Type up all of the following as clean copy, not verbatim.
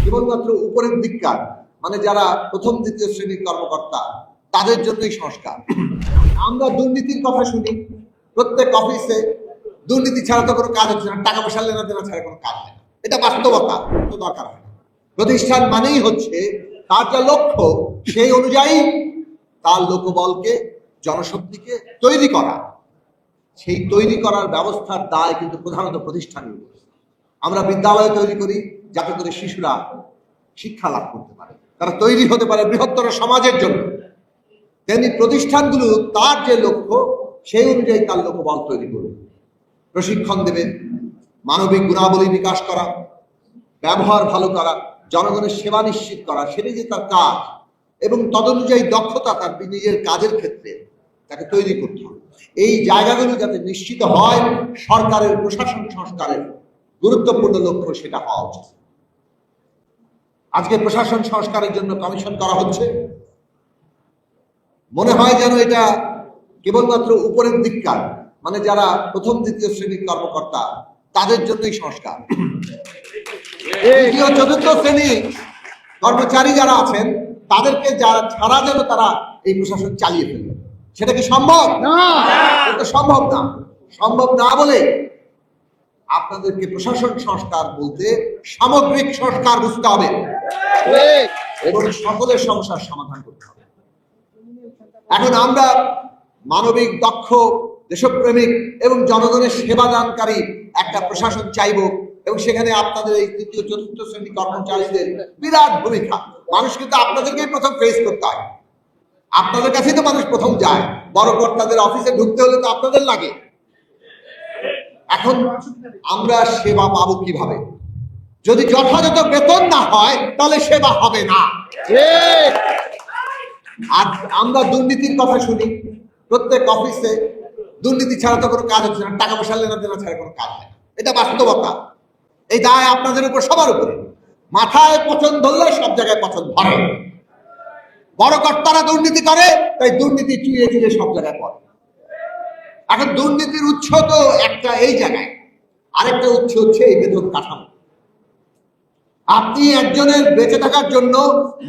কেবলমাত্র উপরের দিককার মানে যারা প্রথম দ্বিতীয় শ্রেণীর কর্মকর্তা তাদের জন্যই সংস্কার। আমরা দুর্নীতির কথা শুনি, প্রত্যেক অফিসে দুর্নীতি ছাড়া তো কোনো কাজ হচ্ছে না, টাকা পয়সা লেনা দেনা ছাড়া কোনো কাজ হয় না। এটা বাস্তবতা, দরকার হয় না। প্রতিষ্ঠান মানেই হচ্ছে তার যা লক্ষ্য সেই অনুযায়ী তার লোকবলকে, জনশক্তিকে তৈরি করা। সেই তৈরি করার ব্যবস্থার দায় কিন্তু প্রধানত প্রতিষ্ঠানের। আমরা বিদ্যালয় তৈরি করি যাতে করে শিশুরা শিক্ষা লাভ করতে পারে, তারা তৈরি হতে পারে বৃহত্তর সমাজের জন্য। তেমনি প্রতিষ্ঠানগুলো তার যে লক্ষ্য সেই অনুযায়ী তার লোকবল তৈরি করবে, প্রশিক্ষণ দেবে, মানবিক গুণাবলী বিকাশ করা, ব্যবহার ভালো করা, জনগণের সেবা নিশ্চিত করা, সেটাই যে তার কাজ। এবং তদনুযায়ী দক্ষতা তার নিজের কাজের ক্ষেত্রে তাকে তৈরি করতে হবে। এই জায়গাগুলো যাতে নিশ্চিত হয়, সরকারের প্রশাসন সংস্কারের গুরুত্বপূর্ণ লক্ষ্য সেটা হওয়া উচিত। আজকে প্রশাসন সংস্কারের জন্য কমিশন করা হচ্ছে। মনে হয় যেন এটা কেবলমাত্র উপরের দিককার মানে যারা প্রথম দ্বিতীয় শ্রেণীর কর্মকর্তা তাদের জন্যই সংস্কার। তৃতীয় চতুর্থ শ্রেণী কর্মচারী যারা আছেন তাদেরকে যারা ছাড়া যেন তারা এই প্রশাসন চালিয়ে ফেলবে, সেটা কি সম্ভব? সম্ভব না। সম্ভব না বলে আপনাদেরকে প্রশাসন সংস্কার বলতে সামগ্রিক সংস্কার বুঝতে হবে এবং সকলের সমস্যার সমাধান করতে হবে। এখন আমরা মানবিক, দক্ষ, দেশপ্রেমিক এবং জনগণের সেবা দানকারী একটা প্রশাসন চাইব, এবং সেখানে আপনাদের এই তৃতীয় চতুর্থ শ্রেণী কর্মচারীদের বিরাট ভূমিকা। মানুষ কিন্তু আপনাদেরকেই প্রথম ফেস করতে হয়, আপনাদের কাছেই তো মানুষ প্রথম যায়। বড় কর্তাদের অফিসে ঢুকতে হলে তো আপনাদের লাগে। এখন আমরা সেবা পাবো কিভাবে? যদি যথাযথ বেতন না হয় তাহলে সেবা হবে না। আর আমরা দুর্নীতির কথা শুনি, প্রত্যেক অফিসে দুর্নীতি ছাড়া তো কোনো কাজ হচ্ছে না, টাকা পয়সা লেনা দেনা ছাড়া কোনো কাজ হয় না। এটা বাস্তবতা। এই দায় আপনাদের উপর, সবার উপরে। মাথায় পছন্দ ধরলে সব জায়গায় পছন্দ ধরে। বড় কর্তারা দুর্নীতি করে, তাই দুর্নীতি চুইয়ে চুইয়ে সব জায়গায় পড়ে। এখন দুর্নীতির উৎস তো একটা এই জায়গায়, আরেকটা উৎস হচ্ছে এই বেতন কাঠামো। আপনি একজনের বেঁচে থাকার জন্য,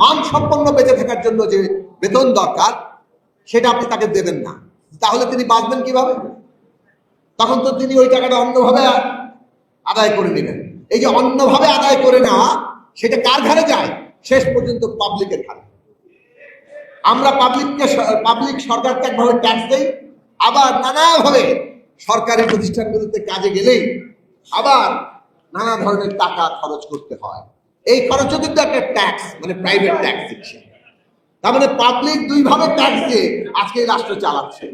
মানসম্পন্ন বেঁচে থাকার জন্য যে বেতন দরকার সেটা আপনি তাকে দেবেন না, তাহলে তিনি বাঁচবেন কিভাবে? তখন তো তিনি ওই টাকাটা অন্যভাবে আদায় করে নেবেন। এই যে অন্যভাবে আদায় করে নেওয়া, সেটা কার ঘাড়ে যায়? শেষ পর্যন্ত পাবলিকের ঘাড়ে। আমরা পাবলিক সরকারকে একভাবে ট্যাক্স দেই, আবার নানাভাবে সরকারি প্রতিষ্ঠানগুলোতে কাজে গেলেই আবার নানা ধরনের টাকা খরচ করতে হয়। এই খরচও কিন্তু একটা ট্যাক্স, মানে প্রাইভেট ট্যাক্স দিচ্ছে। তার মানে পাবলিক দুইভাবে ট্যাক্স দিয়ে আজকে এই রাষ্ট্র চালাচ্ছে।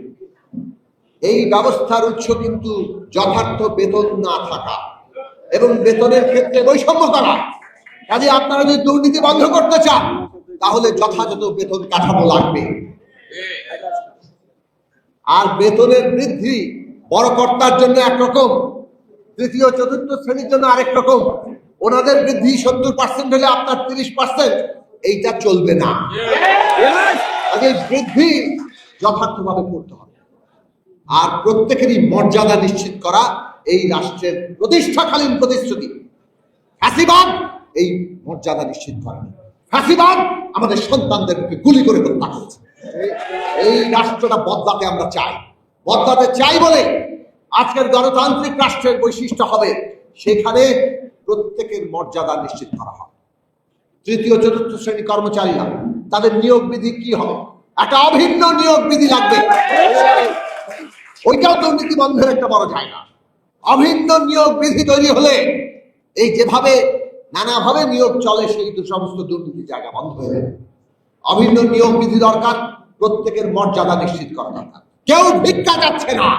এই ব্যবস্থার উৎস কিন্তু যথার্থ বেতন না থাকা এবং বেতনের ক্ষেত্রে বৈষম্য করা। কাজে আপনারা যদি দুর্নীতি বন্ধ করতে চান তাহলে যথাযথ বেতন কাঠামো লাগবে। আর বেতনের বৃদ্ধি বড় কর্তার জন্য একরকম, তৃতীয় চতুর্থ শ্রেণীর জন্য আরেক রকম। ওনাদের বৃদ্ধি 70% হলে আপনার 30%, এইটা চলবে না। বৃদ্ধি যথার্থভাবে করতে হবে। আর প্রত্যেকেরই মর্যাদা নিশ্চিত করা এই রাষ্ট্রের প্রতিষ্ঠাকালীন প্রতিশ্রুতি। ফাঁসিবাদ এই মর্যাদা নিশ্চিত করে না। ফাঁসিবাদ আমাদের সন্তানদেরকে গুলি করে হত্যা করছে। এই রাষ্ট্রটা বদলাতে আমরা চাই। বদলাতে চাই বলে আজকের গণতান্ত্রিক রাষ্ট্রের বৈশিষ্ট্য হবে সেখানে প্রত্যেকের মর্যাদা নিশ্চিত করা হবে। তৃতীয় চতুর্থ শ্রেণী কর্মচারীরা তাদের নিয়োগ বিধি কি হবে? একটা অভিন্ন নিয়োগ বিধি লাগবে। ওইটাও দুর্নীতি বন্ধের একটা বড় জায়গা। অভিন্ন নিয়োগ বিধি তৈরি হলে এই যেভাবে নানাভাবে নিয়োগ চলে সেই সমস্ত দুর্নীতির জায়গা বন্ধ হয়ে যাবে। অভিন্ন নিয়োগ বিধি দরকার, প্রত্যেকের মর্যাদা নিশ্চিত করা দরকার। কেউ ভিক্ষা যাচ্ছে না,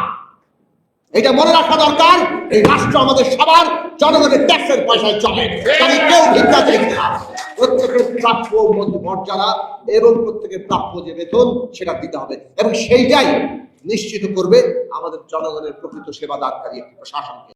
এটা মনে রাখা দরকার। এই রাষ্ট্র আমাদের সবার, জনগণের ট্যাক্সের পয়সায় চলে, তাই কেউ ভিক্ষা চাইছে না। প্রত্যেকের প্রাপ্য মর্যাদা এবং প্রত্যেকের প্রাপ্য যে বেতন সেটা দিতে হবে, এবং সেইটাই নিশ্চিত করবে আমাদের জনগণের প্রকৃত সেবা দানকারী একটি প্রশাসনকে।